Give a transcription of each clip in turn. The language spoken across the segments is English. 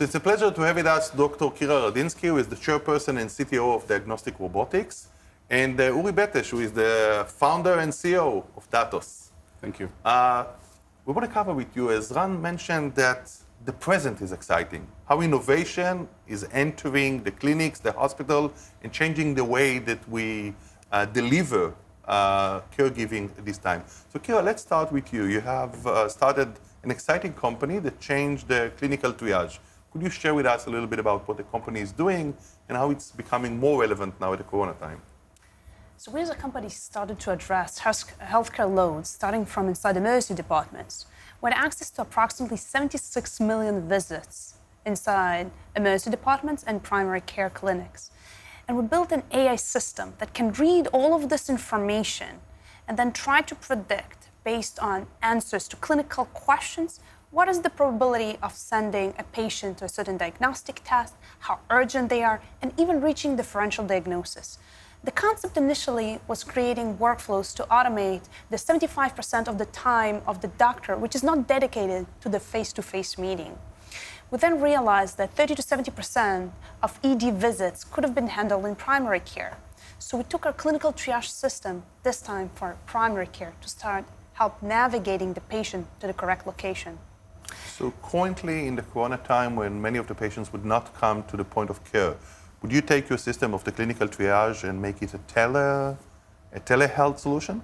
So it's a pleasure to have with us Dr. Radinsky, who is the Chairperson and CTO of Diagnostic Robotics, and Uri Bettesh, who is the founder and CEO of Datos. Thank you. We want to cover with you, as Ran mentioned, that the present is exciting. How innovation is entering the clinics, the hospital, and changing the way that we deliver caregiving at this time. So Kira, let's start with you. You have started an exciting company that changed the clinical triage. Could you share with us a little bit about what the company is doing and how it's becoming more relevant now at the Corona time? So we as a company started to address healthcare loads starting from inside emergency departments. We had access to approximately 76 million visits inside emergency departments and primary care clinics. And we built an AI system that can read all of this information and then try to predict, based on answers to clinical questions, what is the probability of sending a patient to a certain diagnostic test, how urgent they are, and even reaching differential diagnosis. The concept initially was creating workflows to automate the 75% of the time of the doctor, which is not dedicated to the face-to-face meeting. We then realized that 30 to 70% of ED visits could have been handled in primary care. So we took our clinical triage system, this time for primary care, to start help navigating the patient to the correct location. So currently in the Corona time, when many of the patients would not come to the point of care, would you take your system of the clinical triage and make it a telehealth solution?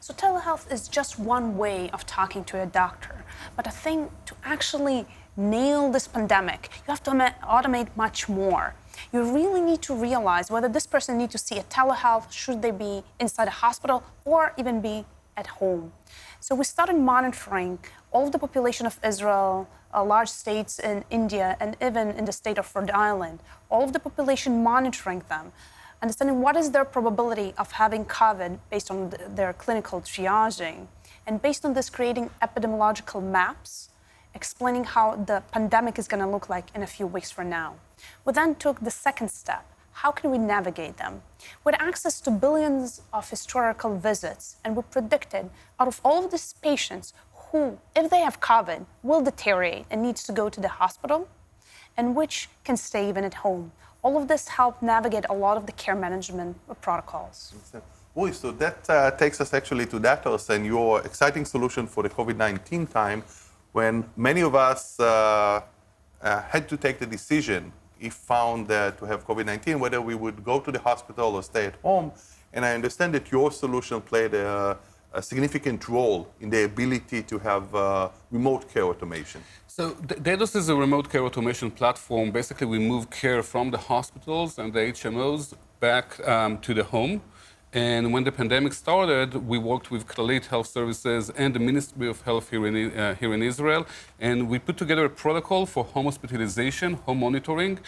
So telehealth is just one way of talking to a doctor. But I think to actually nail this pandemic, you have to automate much more. You really need to realize whether this person needs to see a telehealth, should they be inside a hospital, or even be at home. So we started monitoring all of the population of Israel, large states in India, and even in the state of Rhode Island, all of the population, monitoring them, understanding what is their probability of having COVID based on their clinical triaging, and based on this creating epidemiological maps, explaining how the pandemic is going to look like in a few weeks from now. We then took the second step. How can we navigate them? We had access to billions of historical visits, and we predicted out of all of these patients who, if they have COVID, will deteriorate and needs to go to the hospital, and which can stay even at home. All of this helped navigate a lot of the care management protocols. Uri, so that takes us actually to Datos and your exciting solution for the COVID-19 time, when many of us had to take the decision, if found to have COVID-19, whether we would go to the hospital or stay at home. And I understand that your solution played a significant role in the ability to have remote care automation. So Datos is a remote care automation platform. Basically, we move care from the hospitals and the HMOs back to the home. And when the pandemic started, we worked with Clalit Health Services and the Ministry of Health here in Israel, and we put together a protocol for home hospitalization, home monitoring,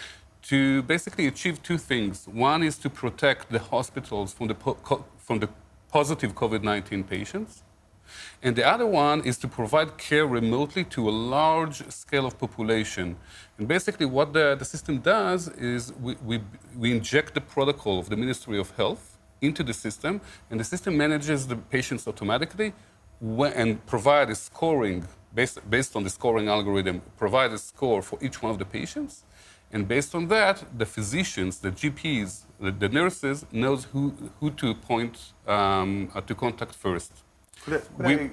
to basically achieve two things. One is to protect the hospitals from the positive COVID-19 patients, and the other one is to provide care remotely to a large scale of population. And basically what the system does is we inject the protocol of the Ministry of Health into the system, and the system manages the patients automatically and provide a scoring, based on the scoring algorithm, provide a score for each one of the patients. And based on that, the physicians, the GPs, the nurses knows who to point to contact first. Could I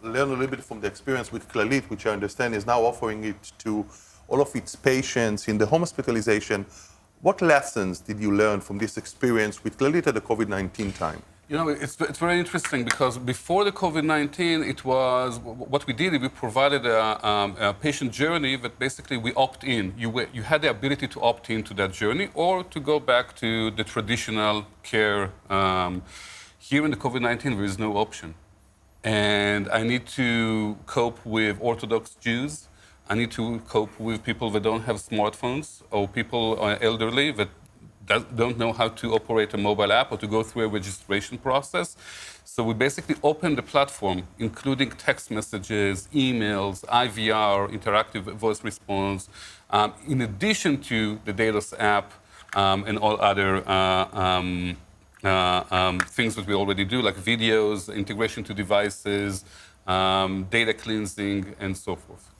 learn a little bit from the experience with Clalit, which I understand is now offering it to all of its patients in the home hospitalization? What lessons did you learn from this experience with Clalit at the COVID-19 time? You know, it's very interesting because before the COVID-19, it was what we did. We provided a patient journey that basically we opt in. You had the ability to opt into that journey or to go back to the traditional care. Here in the COVID-19, there is no option, and I need to cope with Orthodox Jews. I need to cope with people that don't have smartphones or people elderly that don't know how to operate a mobile app or to go through a registration process. So we basically opened the platform, including text messages, emails, IVR, interactive voice response, in addition to the Datos app and all other things that we already do, like videos, integration to devices, data cleansing, and so forth.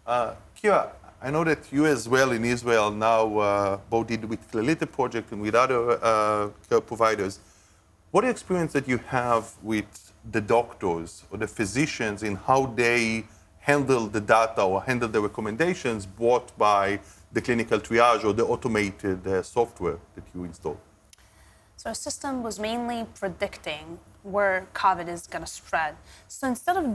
Kira, I know that you as well in Israel now both did with Clalita project and with other care providers. What experience that you have with the doctors or the physicians in how they handle the data or handle the recommendations brought by the clinical triage or the automated software that you installed? So our system was mainly predicting where COVID is going to spread. So instead of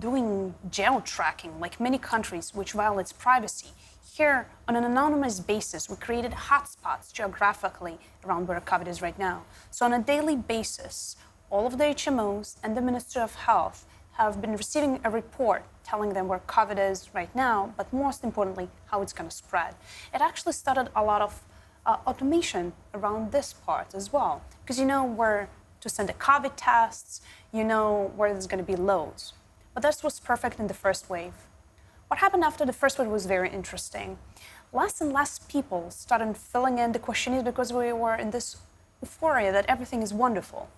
doing geo-tracking like many countries, which violates privacy, here on an anonymous basis, we created hotspots geographically around where COVID is right now. So on a daily basis, all of the HMOs and the Ministry of Health have been receiving a report telling them where COVID is right now, but most importantly, how it's going to spread. It actually started a lot of automation around this part as well, because you know where to send the COVID tests, you know where there's going to be loads. But this was perfect in the first wave. What happened after the first wave was very interesting. Less and less people started filling in the questionnaires because we were in this euphoria that everything is wonderful.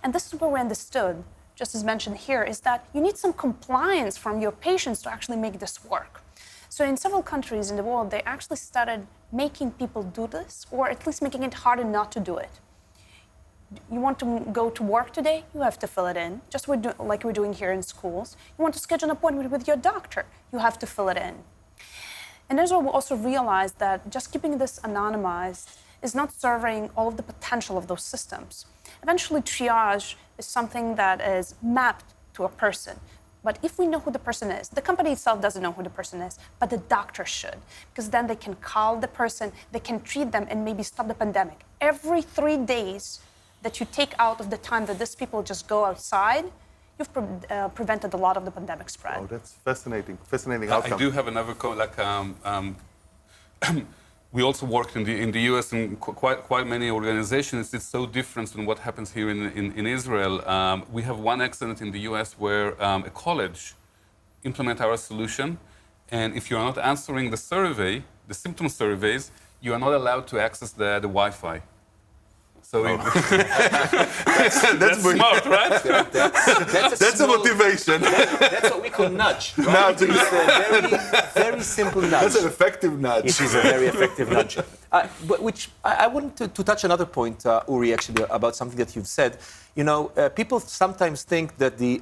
And this is where we understood, just as mentioned here, is that you need some compliance from your patients to actually make this work. So in several countries in the world, they actually started making people do this, or at least making it harder not to do it. You want to go to work today? You have to fill it in, just like we're doing here in schools. You want to schedule an appointment with your doctor? You have to fill it in. And Israel will also realize that just keeping this anonymized is not serving all of the potential of those systems. Eventually, triage is something that is mapped to a person. But if we know who the person is, the company itself doesn't know who the person is, but the doctor should, because then they can call the person, they can treat them, and maybe stop the pandemic. Every 3 days that you take out of the time that these people just go outside, you've prevented a lot of the pandemic spread. Oh, that's fascinating outcome. I do have another we also worked in the US in quite many organizations. It's so different than what happens here in Israel. We have one excellent in the US where a college implement our solution, and if you are not answering the survey, the symptom surveys, you are not allowed to access the Wi-Fi. So that's smart, right? That's a motivation. That's what we call nudge. Right? It's a very simple nudge. That's an effective nudge. It is a very effective nudge. But which I want to touch another point, Uri, actually, about something that you've said. You know, people sometimes think that the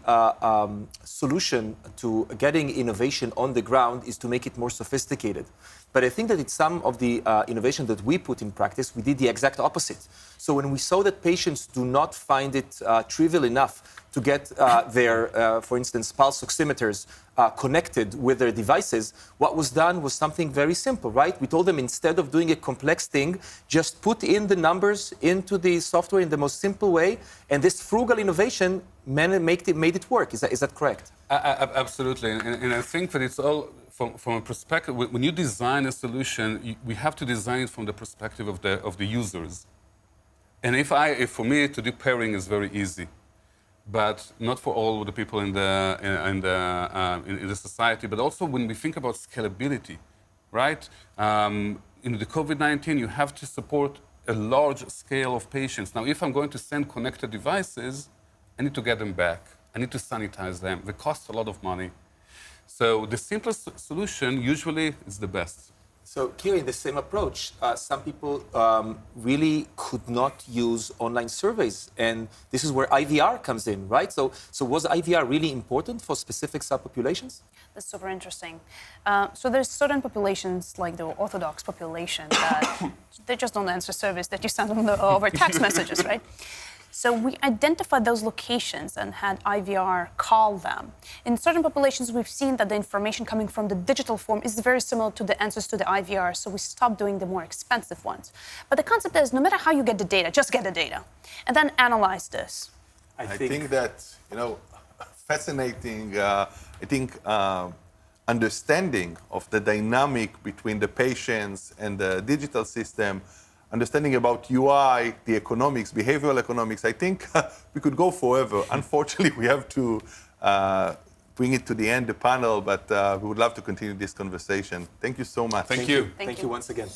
solution to getting innovation on the ground is to make it more sophisticated. But I think that it's some of the innovation that we put in practice, we did the exact opposite. So when we saw that patients do not find it trivial enough to get their, for instance, pulse oximeters connected with their devices, what was done was something very simple, right? We told them instead of doing a complex thing, just put in the numbers into the software in the most simple way, and this frugal innovation made it work. Is that correct? Absolutely, and I think that it's all from a perspective. When you design a solution, we have to design it from the perspective of the users. And if for me to do pairing is very easy, but not for all the people in the society. But also when we think about scalability, right? In the COVID-19, you have to support a large scale of patients. Now, if I'm going to send connected devices, I need to get them back. I need to sanitize them. They cost a lot of money. So the simplest solution usually is the best. So here in the same approach, some people really could not use online surveys. And this is where IVR comes in, right? So was IVR really important for specific subpopulations? That's super interesting. So there's certain populations, like the Orthodox population, that they just don't answer surveys that you send them over text messages, right? So we identified those locations and had IVR call them. In certain populations, we've seen that the information coming from the digital form is very similar to the answers to the IVR, so we stopped doing the more expensive ones. But the concept is, no matter how you get the data, just get the data, and then analyze this. I think that, fascinating, understanding of the dynamic between the patients and the digital system, understanding about UI, the economics, behavioral economics. I think we could go forever. Unfortunately, we have to bring it to the end, the panel, but we would love to continue this conversation. Thank you so much. Thank you. Thank you once again.